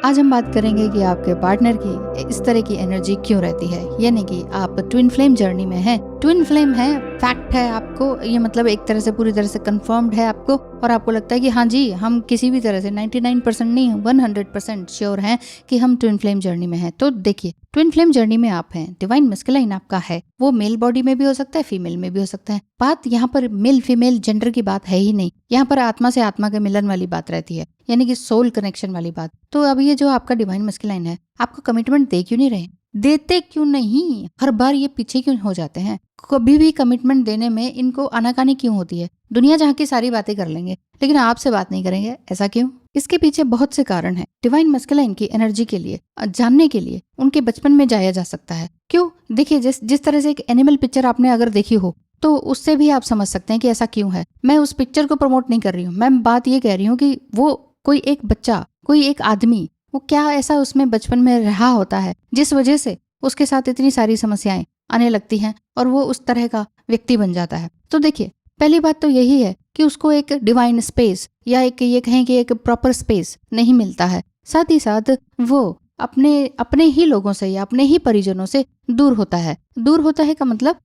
आज हम बात करेंगे कि आपके पार्टनर की इस तरह की एनर्जी क्यों रहती है, यानी कि आप ट्विन फ्लेम जर्नी में हैं। ट्विन फ्लेम है, फैक्ट है, आपको ये मतलब एक तरह से पूरी तरह से कंफर्म्ड है आपको, और आपको लगता है कि हाँ जी, हम किसी भी तरह से 99% नहीं 100% श्योर हैं कि हम ट्विन फ्लेम जर्नी में हैं। तो देखिए, ट्विन फ्लेम जर्नी में आप हैं, डिवाइन मस्कुलाइन आपका है, वो मेल बॉडी में भी हो सकता है, फीमेल में भी हो सकता है। बात यहाँ पर मेल फीमेल जेंडर की बात है ही नहीं, यहाँ पर आत्मा से आत्मा के मिलन वाली बात रहती है, यानी कि सोल कनेक्शन वाली बात। तो अब ये जो आपका डिवाइन मस्कुलाइन है, आपको कमिटमेंट दे क्यों नहीं रहे? देते क्यों नहीं? हर बार ये पीछे क्यों हो जाते हैं? कभी भी कमिटमेंट देने में इनको आनाकानी क्यों होती है? दुनिया जहाँ की सारी बातें कर लेंगे, लेकिन आपसे बात नहीं करेंगे, ऐसा क्यों? इसके पीछे बहुत से कारण हैं। डिवाइन मस्कुलाइन की एनर्जी के लिए जानने के लिए उनके बचपन में जाया जा सकता है। क्यों? देखिए, जिस तरह से एक एनिमल पिक्चर आपने अगर देखी हो, तो उससे भी आप समझ सकते हैं कि ऐसा क्यों है। मैं उस पिक्चर को प्रमोट नहीं कर रही हूँ, मैं बात ये कह रही हूँ कि वो कोई एक बच्चा, कोई एक आदमी, वो क्या ऐसा उसमें बचपन में रहा होता है जिस वजह से उसके साथ इतनी सारी समस्याएं आने लगती हैं और वो उस तरह का व्यक्ति बन जाता है। तो देखिए, पहली बात तो यही है कि उसको एक डिवाइन स्पेस या एक ये कहें कि एक प्रॉपर स्पेस नहीं मिलता है। साथ ही साथ वो अपने ही लोगों से या अपने ही परिजनों से दूर होता है। दूर होता है का मतलब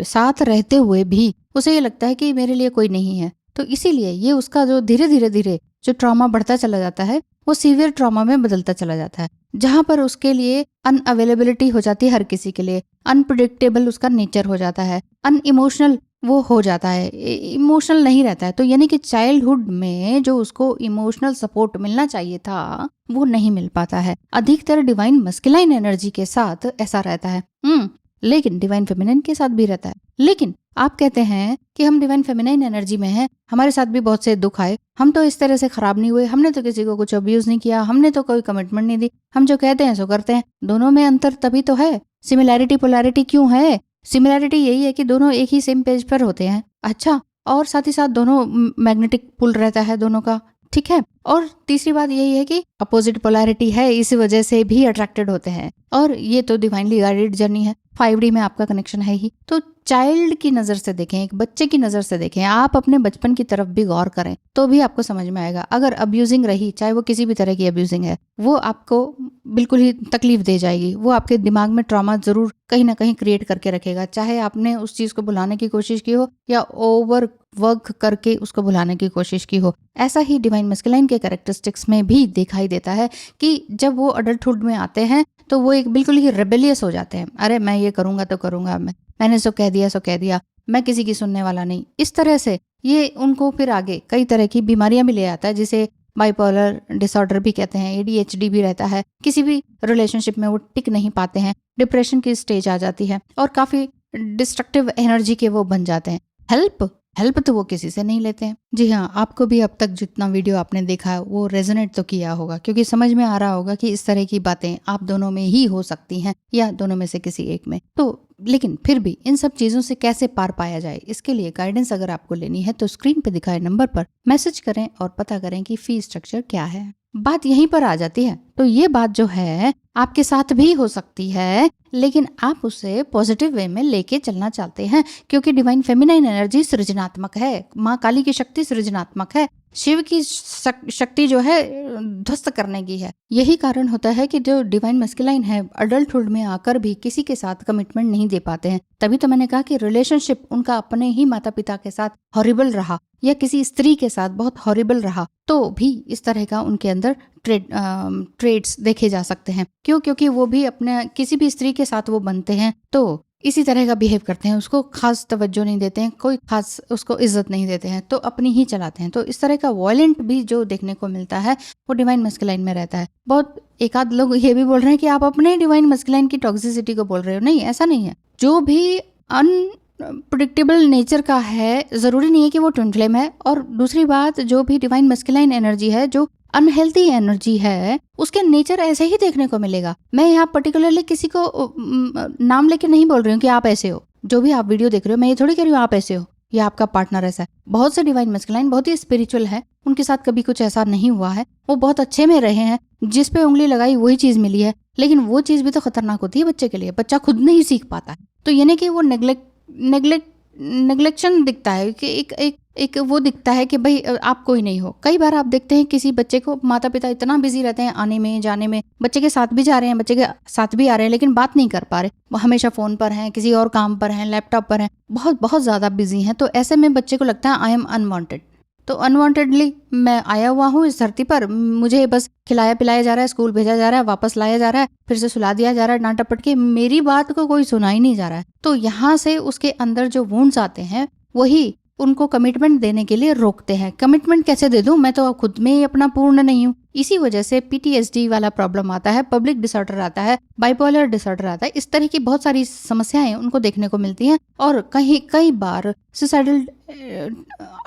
साथ रहते हुए भी उसे ये लगता है कि मेरे लिए कोई नहीं है। तो इसीलिए ये उसका जो धीरे धीरे जो ट्रॉमा बढ़ता चला जाता है, वो सीवियर ट्रॉमा में बदलता चला जाता है, जहां पर उसके लिए अनअवेलेबिलिटी हो जाती है, हर किसी के लिए अनप्रिडिक्टेबल उसका नेचर हो जाता है, अनइमोशनल वो हो जाता है, इमोशनल नहीं रहता है। तो यानी कि चाइल्डहुड में जो उसको इमोशनल सपोर्ट मिलना चाहिए था, वो नहीं मिल पाता है। अधिकतर डिवाइन मस्कुलाइन एनर्जी के साथ ऐसा रहता है, लेकिन डिवाइन फेमिनिन के साथ भी रहता है। लेकिन आप कहते हैं कि हम डिवाइन फेमिनाइन एनर्जी में हैं, हमारे साथ भी बहुत से दुख आए, हम तो इस तरह से खराब नहीं हुए, हमने तो किसी को कुछ अब्यूज नहीं किया, हमने तो कोई कमिटमेंट नहीं दी, हम जो कहते हैं सो करते हैं। दोनों में अंतर तभी तो है। सिमिलैरिटी पोलैरिटी क्यों है? सिमिलैरिटी यही है कि दोनों एक ही सेम पेज पर होते हैं। अच्छा, और साथ ही साथ दोनों मैग्नेटिक पुल रहता है दोनों का, ठीक है। और तीसरी बात यही है कि अपोजिट पोलैरिटी है, इस वजह से भी अट्रैक्टेड होते हैं। और ये तो डिवाइनली गाइडेड जर्नी है, 5D में आपका कनेक्शन है ही। तो चाइल्ड की नजर से देखें, एक बच्चे की नजर से देखें, आप अपने बचपन की तरफ भी गौर करें तो भी आपको समझ में आएगा। अगर अब्यूजिंग रही, चाहे वो किसी भी तरह की अब्यूजिंग है, वो आपको बिल्कुल ही तकलीफ दे जाएगी, वो आपके दिमाग में ट्रॉमा जरूर कहीं ना कहीं क्रिएट करके रखेगा, चाहे आपने उस चीज को भुलाने की कोशिश की हो या ओवर वर्क करके उसको भुलाने की कोशिश की हो। ऐसा ही डिवाइन मस्कुलाइन के कैरेक्टरिस्टिक्स में भी दिखाई देता है कि जब वो अडल्टहुड में आते हैं तो वो एक बिल्कुल ही रेबेलियस हो जाते हैं। अरे मैं ये करूंगा तो करूंगा, मैंने सो कह दिया, मैं किसी की सुनने वाला नहीं। इस तरह से ये उनको फिर आगे कई तरह की बीमारियां भी ले आता है, जिसे बाइपोलर डिसऑर्डर भी कहते हैं, ADHD भी रहता है। किसी भी रिलेशनशिप में वो टिक नहीं पाते हैं, डिप्रेशन की स्टेज आ जाती है और काफी डिस्ट्रक्टिव एनर्जी के वो बन जाते हैं। हेल्प तो वो किसी से नहीं लेते हैं। जी हाँ, आपको भी अब तक जितना वीडियो आपने देखा है वो रेजोनेट तो किया होगा, क्योंकि समझ में आ रहा होगा कि इस तरह की बातें आप दोनों में ही हो सकती हैं या दोनों में से किसी एक में। तो लेकिन फिर भी इन सब चीजों से कैसे पार पाया जाए, इसके लिए गाइडेंस अगर आपको लेनी है तो स्क्रीन पे दिखाए नंबर पर मैसेज करें और पता करें कि फी स्ट्रक्चर क्या है। बात यहीं पर आ जाती है। तो ये बात जो है आपके साथ भी हो सकती है, लेकिन आप उसे पॉजिटिव वे में लेके चलना चाहते हैं, क्योंकि डिवाइन फेमिनाइन एनर्जी सृजनात्मक है। माँ काली की शक्ति सृजनात्मक है, शिव की शक्ति जो है ध्वस्त करने की है। यही कारण होता है कि जो डिवाइन मस्कुलाइन है, अडल्टहुड में आकर भी किसी के साथ कमिटमेंट नहीं दे पाते हैं। तभी तो मैंने कहा कि रिलेशनशिप उनका अपने ही माता पिता के साथ हॉरिबल रहा या किसी स्त्री के साथ बहुत हॉरिबल रहा, तो भी इस तरह का उनके अंदर ट्रेड्स देखे जा सकते हैं। क्यों? क्योंकि वो भी अपने किसी भी स्त्री के साथ वो बनते हैं तो इसी तरह का बिहेव करते हैं, उसको खास तवज्जो नहीं देते हैं, कोई खास उसको इज्जत नहीं देते हैं, तो अपनी ही चलाते हैं। तो इस तरह का वायलेंट भी जो देखने को मिलता है वो डिवाइन मस्कुलाइन में रहता है। बहुत एकाध लोग ये भी बोल रहे हैं कि आप अपने डिवाइन मस्कुलाइन की टॉक्सिसिटी को बोल रहे हो। नहीं, ऐसा नहीं है। जो भी अनप्रिडिक्टेबल नेचर का है, जरूरी नहीं है कि वो ट्विन फ्लेम है। और दूसरी बात, जो भी डिवाइन मस्कुलाइन एनर्जी है, जो अनहेल्थी एनर्जी है, उसके नेचर ऐसे ही देखने को मिलेगा। मैं यहाँ पर्टिकुलरली किसी को नाम लेके नहीं बोल रही हूँ कि आप ऐसे हो। जो भी आप वीडियो देख रहे हो, मैं ये थोड़ी कह रही हूँ आप ऐसे हो या आपका पार्टनर ऐसा है। बहुत से डिवाइन मस्कुलाइन बहुत ही स्पिरिचुअल है, उनके साथ कभी कुछ ऐसा नहीं हुआ है, वो बहुत अच्छे में रहे हैं, जिस पे उंगली लगाई वही चीज मिली है। लेकिन वो चीज भी तो खतरनाक होती है बच्चे के लिए, बच्चा खुद नहीं सीख पाता है। तो यानी कि वो नेग्लेक्ट नेग्लेक्शन दिखता है कि एक वो दिखता है कि भाई आप कोई नहीं हो। कई बार आप देखते हैं किसी बच्चे को माता पिता इतना बिजी रहते हैं आने में जाने में, बच्चे के साथ भी जा रहे हैं, बच्चे के साथ भी आ रहे हैं, लेकिन बात नहीं कर पा रहे, वो हमेशा फ़ोन पर हैं, किसी और काम पर हैं, लैपटॉप पर हैं, बहुत बहुत ज़्यादा बिजी हैं। तो ऐसे में बच्चे को लगता है आई एम अनवांटेड। तो अनवांटेडली मैं आया हुआ हूँ इस धरती पर, मुझे बस खिलाया पिलाया जा रहा है, स्कूल भेजा जा रहा है, वापस लाया जा रहा है, फिर से सुला दिया जा रहा है डांटा पट के, मेरी बात को कोई सुना ही नहीं जा रहा है। तो यहाँ से उसके अंदर जो वुंड्स आते हैं वही उनको कमिटमेंट देने के लिए रोकते हैं। कमिटमेंट कैसे दे दूं, मैं तो खुद में ही अपना पूर्ण नहीं हूँ। इसी वजह से PTSD वाला प्रॉब्लम आता है, पब्लिक डिसऑर्डर आता है, बाइपोलर डिसऑर्डर आता है। इस तरह की बहुत सारी समस्याएं उनको देखने को मिलती हैं और कई बार सुसाइडल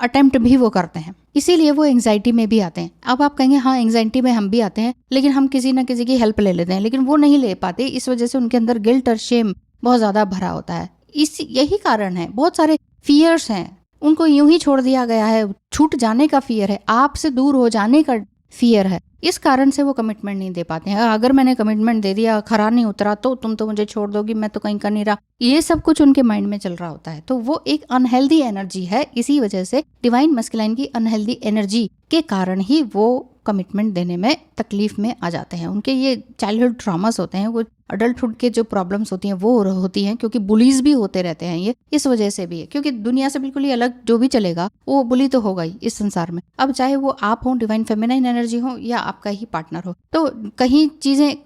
अटेम्प्ट भी वो करते हैं, इसीलिए वो एंग्जाइटी में भी आते हैं। अब आप कहेंगे हाँ एंग्जाइटी में हम भी आते हैं, लेकिन हम किसी ना किसी की हेल्प ले लेते हैं, लेकिन वो नहीं ले पाते। इस वजह से उनके अंदर गिल्ट और शेम बहुत ज्यादा भरा होता है। यही कारण है, बहुत सारे फियर्स हैं, उनको यूं ही छोड़ दिया गया है, छूट जाने का फियर है, आपसे दूर हो जाने का फियर है, इस कारण से वो कमिटमेंट नहीं दे पाते हैं। अगर मैंने कमिटमेंट दे दिया, खरा नहीं उतरा तो तुम तो मुझे छोड़ दोगी, मैं तो कहीं कर नहीं रहा, ये सब कुछ उनके माइंड में चल रहा होता है। तो वो एक अनहेल्दी एनर्जी है। इसी वजह से डिवाइन मस्कुलाइन की अनहेल्दी एनर्जी के कारण ही वो कमिटमेंट देने में तकलीफ में आ जाते हैं। उनके ये चाइल्डहुड ट्रॉमास होते हैं, वो अडल्टहुड के जो प्रॉब्लम्स होती हैं वो होती हैं, क्योंकि बुलीज भी होते रहते हैं। ये इस वजह से भी है, क्योंकि दुनिया से बिल्कुल ही अलग जो भी चलेगा वो बुली तो होगा ही इस संसार में। अब चाहे वो आप हो, डिवाइन फेमिनाइन एनर्जी हो, या आपका ही पार्टनर हो, तो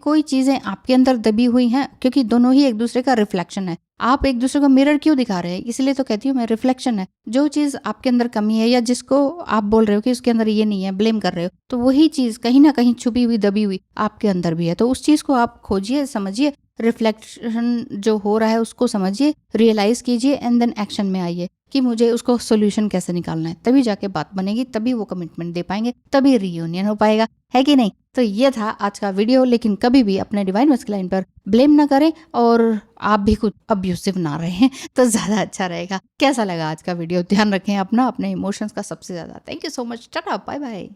कोई चीजें आपके अंदर दबी हुई हैं, क्योंकि दोनों ही एक दूसरे का रिफ्लेक्शन है। आप एक दूसरे को मिरर क्यों दिखा रहे हैं, इसलिए तो कहती हूँ मैं, रिफ्लेक्शन है। जो चीज आपके अंदर कमी है या जिसको आप बोल रहे हो कि उसके अंदर ये नहीं है, ब्लेम कर रहे हो, तो वही चीज कहीं ना कहीं छुपी हुई दबी हुई आपके अंदर भी है। तो उस चीज को आप खोजिए, समझिए, रिफ्लेक्शन जो हो रहा है उसको समझिए, रियलाइज कीजिए, एंड देन एक्शन में आइए कि मुझे उसको सोल्यूशन कैसे निकालना है। तभी जाके बात बनेगी, तभी वो कमिटमेंट दे पाएंगे, तभी रियूनियन हो पाएगा, है कि नहीं। तो ये था आज का वीडियो, लेकिन कभी भी अपने डिवाइन मस्कुलाइन पर ब्लेम ना करें और आप भी कुछ अब्यूसिव ना रहें तो ज्यादा अच्छा रहेगा। कैसा लगा आज का वीडियो, ध्यान रखें अपना, अपने इमोशंस का सबसे ज्यादा। Thank you so much, tata, bye bye.